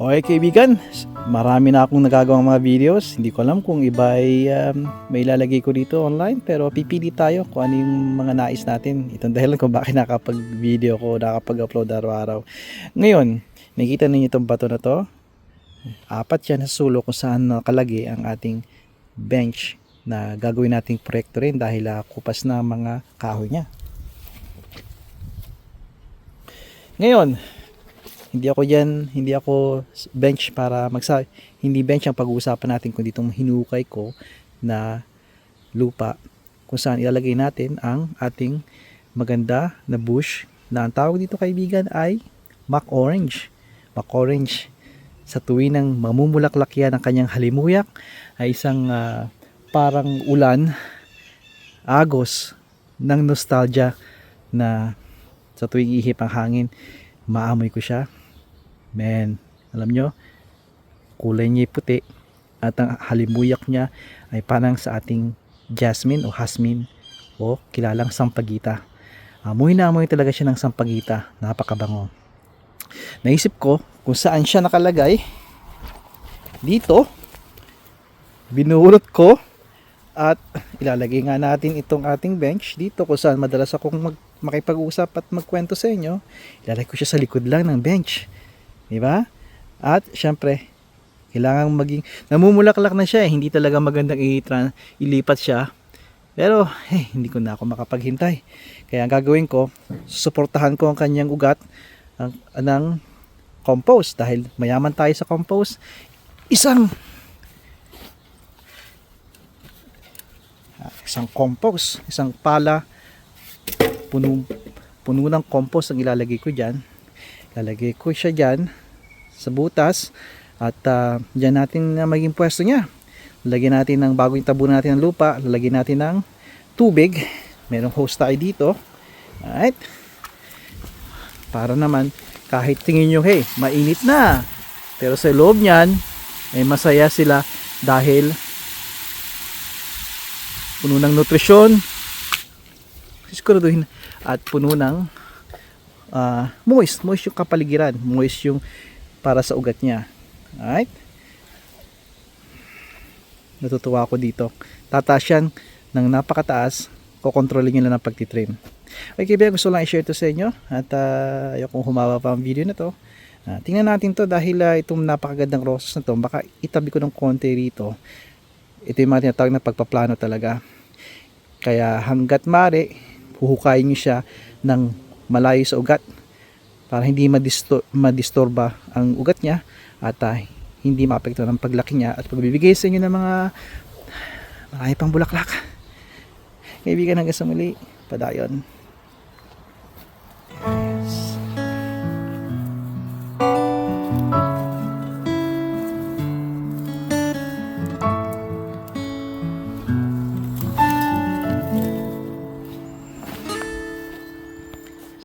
Okay kaibigan, marami na akong nagagawang mga videos. Hindi ko alam kung iba ay may ilalagay ko dito online, pero pipili tayo kung ano yung mga nais natin. Itong dahilan kung bakit nakapag-video ko, nakapag-upload araw-araw. Ngayon, nakikita ninyo itong bato na to. Apat yan sa sulok kung saan nakalagay ang ating bench na gagawin nating proyekto rin dahil kupas na mga kahoy niya. Ngayon, hindi ako bench para hindi bench ang pag-uusapan natin kundi itong hinukay ko na lupa kung saan ilalagay natin ang ating maganda na bush na ang tawag dito kaibigan ay Mac Orange. Mac Orange. Sa tuwing ng mamumulaklak yan ang kanyang halimuyak ay isang parang ulan, agos ng nostalgia na sa tuwing ihip ang hangin, maamoy ko siya. Man, alam nyo, kulay niya puti at ang halimuyak niya ay parang sa ating jasmine o hasmin o kilalang sampagita. Amoy na amoy talaga siya ng sampagita, napakabango. Naisip ko kung saan siya nakalagay. Dito, binurot ko at ilalagay nga natin itong ating bench dito kung saan madalas akong makipag-usap at magkwento sa inyo. Ilalagay ko siya sa likod lang ng bench. Diba? At syempre, kailangan maging namumulaklak na siya, hindi talaga magandang ilipat siya. Pero hindi ko na ako makapaghintay. Kaya ang gagawin ko, susuportahan ko ang kanyang ugat ng compost dahil mayaman tayo sa compost. Isang compost, isang pala puno ng compost ang ilalagay ko diyan. Lalagay ko siya diyan sa butas at diyan natin maging pwesto niya. Lalagyan natin ng bagong tabunan natin ng lupa, lalagyan natin ng tubig. Merong hose tayo dito. Alright. Para naman kahit tingin nyo, mainit na. Pero sa loob niyan, masaya sila dahil puno ng nutrisyon. Siguraduhin at puno ng moist yung kapaligiran, moist yung para sa ugat niya. Alright? Natutuwa ako dito. Tataas yan ng napakataas, kukontrolin nyo lang ng pagtitrim. Okay, kaya gusto lang i-share to sa inyo at ayokong humaba pa ang video na to. Tingnan natin to dahil itong napakagandang roses na to, baka itabi ko ng konti rito. Ito yung mga tinatawag na pagpaplano talaga. Kaya hanggat mare, huhukayin nyo siya ng malayo sa ugat para hindi madistorba ang ugat niya at hindi maapekto ng paglaki niya at pagbibigay sa inyo ng mga marami pang bulaklak. Kaibigan, hanggang sa muli, padayon.